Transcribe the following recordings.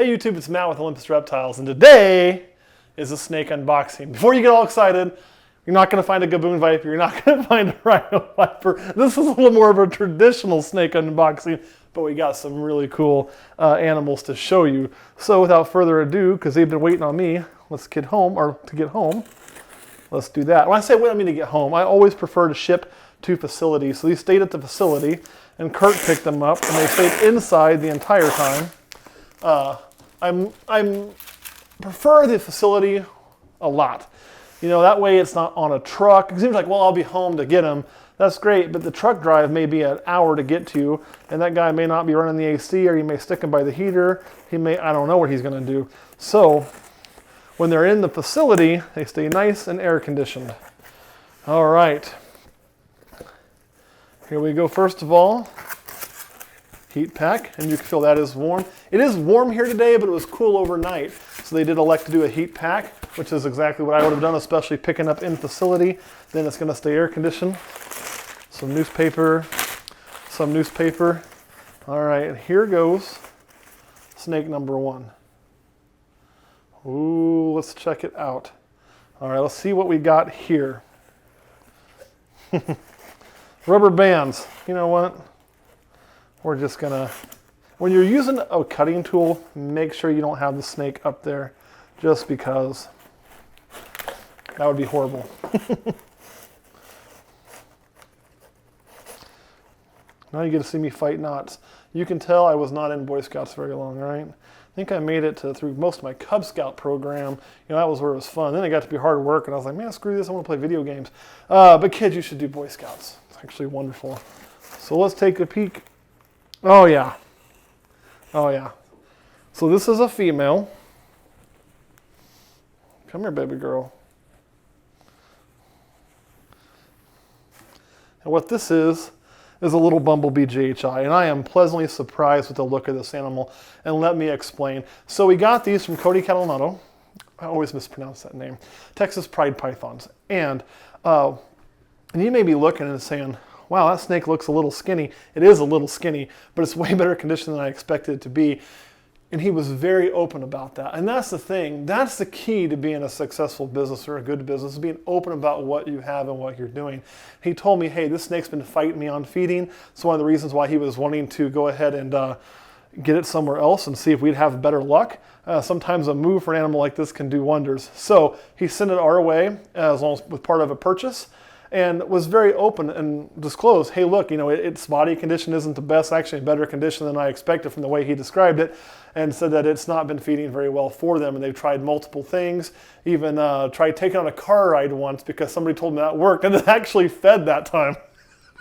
Hey YouTube, it's Matt with Olympus Reptiles, and today is a snake unboxing. Before you get all excited, you're not going to find a gaboon viper, you're not going to find a rhino viper. This is a little more of a traditional snake unboxing, but we got some really cool animals to show you. So without further ado, because they've been waiting on me, let's get home, or to get home, let's do that. When I say wait on me to get home, I always prefer to ship to facilities. So these stayed at the facility, and Kurt picked them up, and they stayed inside the entire time. I prefer the facility a lot. You know, that way it's not on a truck. It seems like, well, I'll be home to get them. That's great, but the truck drive may be an hour to get to, and that guy may not be running the AC, or he may stick him by the heater. He may, I don't know what he's going to do. So when they're in the facility, they stay nice and air conditioned. All right. Here we go. First of all, heat pack, and you can feel that is warm. It is warm here today, but it was cool overnight. So they did elect to do a heat pack, which is exactly what I would have done, especially picking up in facility. Then it's going to stay air conditioned. Some newspaper. All right, here goes snake number one. Ooh, let's check it out. All right, let's see what we got here. Rubber bands. You know what? We're just gonna, when you're using a cutting tool, make sure you don't have the snake up there, just because that would be horrible. Now you get to see me fight knots. You can tell I was not in Boy Scouts very long, right? I think I made it through most of my Cub Scout program. You know, that was where it was fun. Then it got to be hard work, and I was like, man, screw this, I want to play video games. But kids, you should do Boy Scouts. It's actually wonderful. So let's take a peek. Oh yeah. Oh yeah. So this is a female. Come here, baby girl. And what this is a little bumblebee GHI, and I am pleasantly surprised with the look of this animal, and let me explain. So we got these from Cody Catalanotto. I always mispronounce that name. Texas Pride Pythons. And you may be looking and saying, wow, that snake looks a little skinny. It is a little skinny, but it's way better condition than I expected it to be. And he was very open about that. And that's the thing. That's the key to being a successful business or a good business, is being open about what you have and what you're doing. He told me, hey, this snake's been fighting me on feeding. It's one of the reasons why he was wanting to go ahead and get it somewhere else and see if we'd have better luck. Sometimes a move for an animal like this can do wonders. So he sent it our way as long as with part of a purchase, and was very open and disclosed, hey, look, you know, its body condition isn't the best, actually in better condition than I expected from the way he described it, and said that it's not been feeding very well for them, and they've tried multiple things, even tried taking on a car ride once because somebody told them that worked, and it actually fed that time.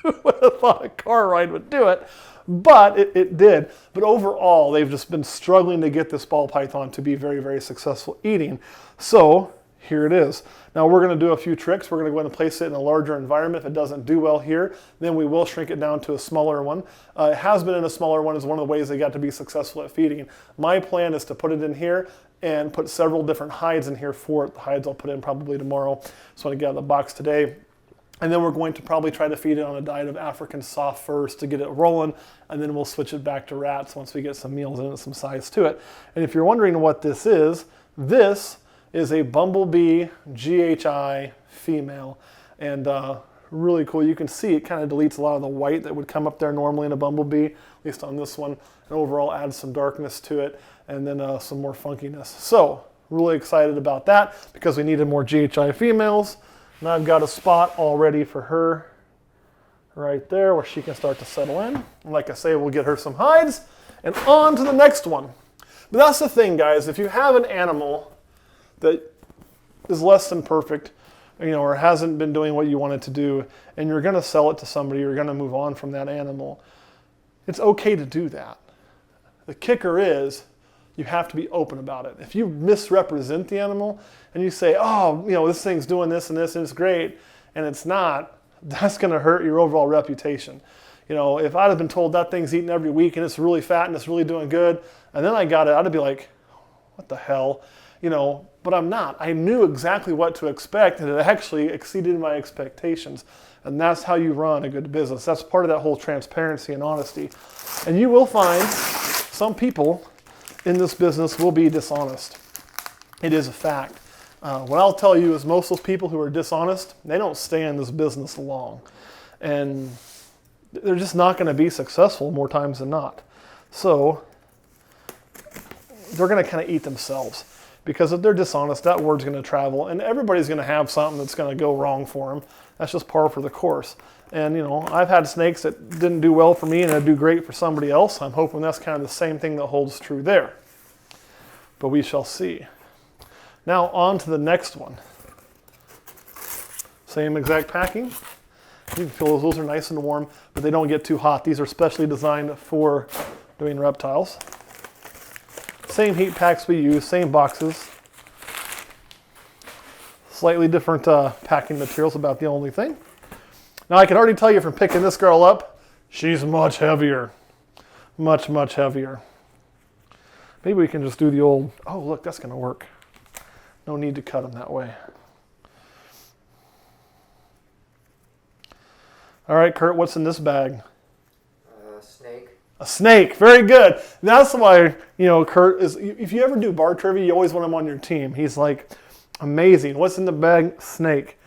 Who would have thought a car ride would do it? But it did. But overall, they've just been struggling to get this ball python to be very, very successful eating. So here it is. Now we're going to do a few tricks. We're going to go ahead and place it in a larger environment. If it doesn't do well here, then we will shrink it down to a smaller one. It has been in a smaller one as one of the ways they got to be successful at feeding. My plan is to put it in here and put several different hides in here for it. The hides I'll put in probably tomorrow. So I get out of the box today. And then we're going to probably try to feed it on a diet of African soft furs to get it rolling, and then we'll switch it back to rats once we get some meals in and some size to it. And if you're wondering what this is a bumblebee GHI female, and really cool. You can see it kind of deletes a lot of the white that would come up there normally in a bumblebee, at least on this one, and overall adds some darkness to it, and then some more funkiness. So really excited about that because we needed more GHI females. And I've got a spot all ready for her right there where she can start to settle in. And like I say, we'll get her some hides and on to the next one. But that's the thing, guys. If you have an animal that is less than perfect, you know, or hasn't been doing what you want it to do, and you're going to sell it to somebody, you're going to move on from that animal, it's okay to do that. The kicker is you have to be open about it. If you misrepresent the animal and you say, oh, you know, this thing's doing this and this and it's great, and it's not, that's going to hurt your overall reputation. You know, if I'd have been told that thing's eating every week and it's really fat and it's really doing good, and then I got it, I'd be like, what the hell? You know, but I'm not. I knew exactly what to expect, and it actually exceeded my expectations. And that's how you run a good business. That's part of that whole transparency and honesty. And you will find some people in this business will be dishonest. It is a fact. What I'll tell you is most of those people who are dishonest, they don't stay in this business long. And they're just not going to be successful more times than not. So they're going to kind of eat themselves. Because if they're dishonest, that word's going to travel, and everybody's going to have something that's going to go wrong for them. That's just par for the course. And, you know, I've had snakes that didn't do well for me and that do great for somebody else. I'm hoping that's kind of the same thing that holds true there. But we shall see. Now on to the next one. Same exact packing. You can feel those are nice and warm, but they don't get too hot. These are specially designed for doing reptiles. Same heat packs we use, same boxes. Slightly different packing materials, about the only thing. Now I can already tell you from picking this girl up, she's much heavier. Much, much heavier. Maybe we can just do the old, oh look, that's gonna work. No need to cut them that way. All right, Kurt, what's in this bag? Snake. A snake, very good. That's why, you know, Kurt is, if you ever do bar trivia, you always want him on your team. He's like, amazing. What's in the bag? Snake.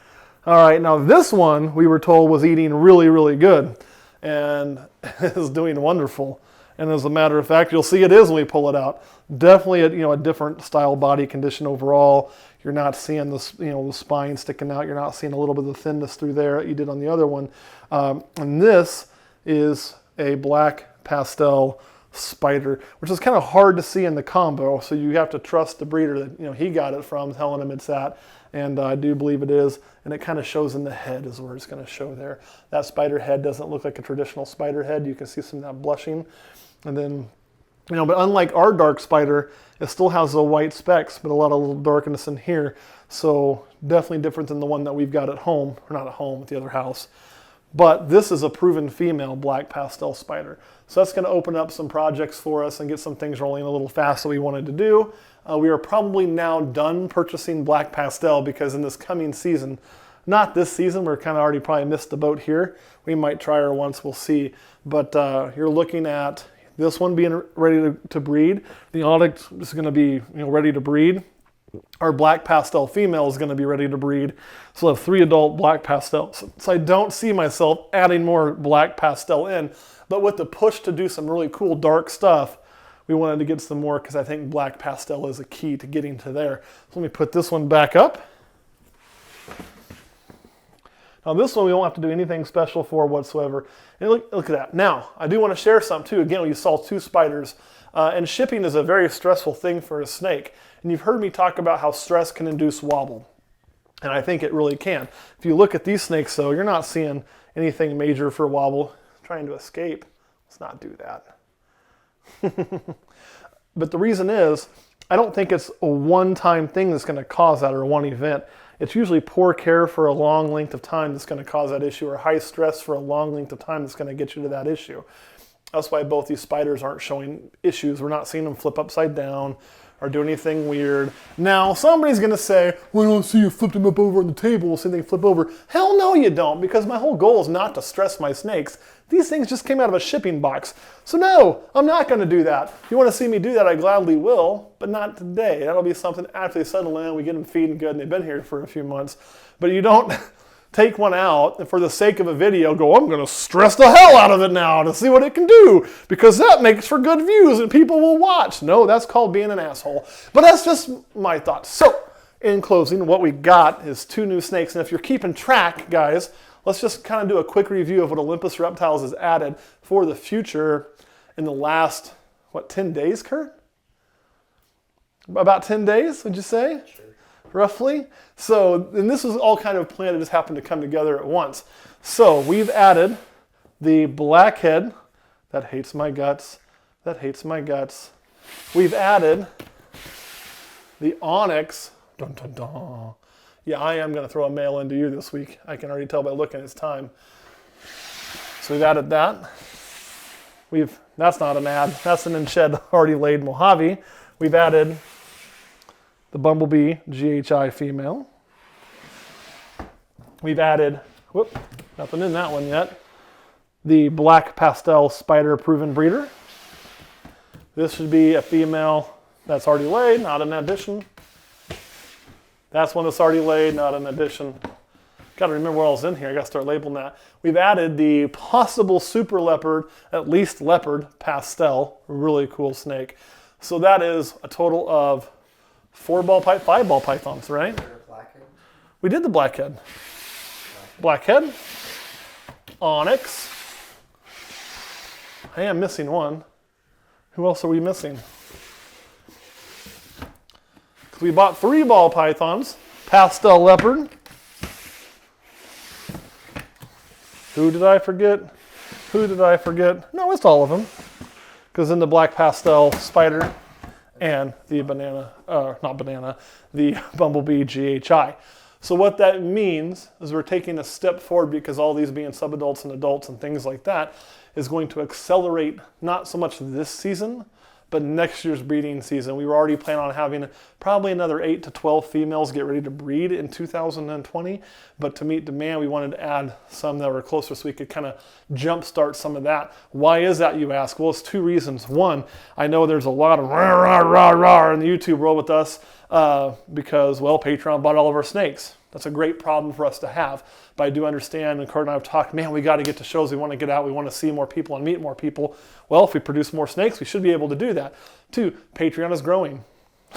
All right, now this one we were told was eating really, really good and is doing wonderful. And as a matter of fact, you'll see it is when we pull it out. Definitely a different style body condition overall. You're not seeing this, the spine sticking out. You're not seeing a little bit of the thinness through there that you did on the other one. And this is a black pastel spider, which is kind of hard to see in the combo. So you have to trust the breeder that he got it from, telling him it's that. And I do believe it is. And it kind of shows in the head is where it's going to show there. That spider head doesn't look like a traditional spider head. You can see some of that blushing. And then, but unlike our dark spider, it still has the white specks, but a lot of little darkness in here. So definitely different than the one that we've got at home, or not at home, at the other house. But this is a proven female black pastel spider. So that's going to open up some projects for us and get some things rolling a little fast that we wanted to do. We are probably now done purchasing black pastel because in this coming season, not this season, we're kind of already probably missed the boat here. We might try her once, we'll see. But you're looking at this one being ready to breed. The onyx is going to be ready to breed. Our black pastel female is going to be ready to breed. So we'll have 3 adult black pastels. So I don't see myself adding more black pastel in. But with the push to do some really cool dark stuff, we wanted to get some more because I think black pastel is a key to getting to there. So let me put this one back up. Now this one we won't have to do anything special for whatsoever. And look at that. Now, I do want to share some too. Again, we saw 2 spiders. And shipping is a very stressful thing for a snake. And you've heard me talk about how stress can induce wobble. And I think it really can. If you look at these snakes though, you're not seeing anything major for wobble. Trying to escape. Let's not do that. But the reason is, I don't think it's a one-time thing that's going to cause that or one event. It's usually poor care for a long length of time that's going to cause that issue, or high stress for a long length of time that's going to get you to that issue. That's why both these spiders aren't showing issues. We're not seeing them flip upside down or do anything weird. Now, somebody's going to say, well, I don't see you flip them up over on the table. We'll see them flip over. Hell no, you don't, because my whole goal is not to stress my snakes. These things just came out of a shipping box. So no, I'm not going to do that. If you want to see me do that, I gladly will, but not today. That'll be something after they settle in, we get them feeding good, and they've been here for a few months. But you don't take one out and for the sake of a video go, I'm going to stress the hell out of it now to see what it can do because that makes for good views and people will watch. No, that's called being an asshole. But that's just my thoughts. So in closing, what we got is 2 new snakes. And if you're keeping track, guys, let's just kind of do a quick review of what Olympus Reptiles has added for the future in the last, 10 days, Kurt? About 10 days, would you say? Sure. Roughly. So, and this was all kind of planned, it just happened to come together at once. So we've added the blackhead, that hates my guts, that hates my guts. We've added the onyx, dun dun dun. Yeah, I am going to throw a mail into you this week. I can already tell by looking at his time. So we've added that. That's not an ad, that's an in-shed already laid Mojave. We've added the bumblebee GHI female. We've added, nothing in that one yet, the black pastel spider proven breeder. This should be a female That's already laid, not an addition. That's one that's already laid, not an addition. Got to remember what else is in here. I got to start labeling that. We've added the possible super leopard, at least leopard pastel. Really cool snake. So that is a total of 5 ball pythons, right? Blackhead. We did the blackhead. Blackhead. Onyx. I am missing one. Who else are we missing? Because we bought 3 ball pythons. Pastel leopard. Who did I forget? Who did I forget? No, it's all of them. Because in the black pastel spider and the the bumblebee GHI. So what that means is we're taking a step forward, because all these being subadults and adults and things like that is going to accelerate not so much this season, but next year's breeding season. We were already planning on having probably another 8 to 12 females get ready to breed in 2020. But to meet demand, we wanted to add some that were closer so we could kind of jumpstart some of that. Why is that, you ask? Well, it's 2 reasons. One, I know there's a lot of rah, rah, rah, rah in the YouTube world with us because, well, Patreon bought all of our snakes. That's a great problem for us to have. But I do understand, and Kurt and I have talked, man, we got to get to shows. We want to get out. We want to see more people and meet more people. Well, if we produce more snakes, we should be able to do that. 2, Patreon is growing.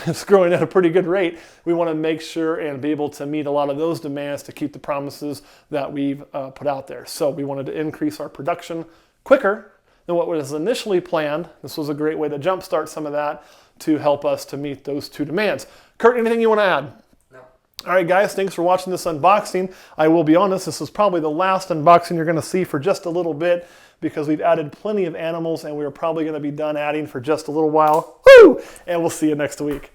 It's growing at a pretty good rate. We want to make sure and be able to meet a lot of those demands to keep the promises that we've put out there. So we wanted to increase our production quicker than what was initially planned. This was a great way to jumpstart some of that to help us to meet those 2 demands. Kurt, anything you want to add? All right, guys, thanks for watching this unboxing. I will be honest, this is probably the last unboxing you're going to see for just a little bit, because we've added plenty of animals and we're probably going to be done adding for just a little while. Woo! And we'll see you next week.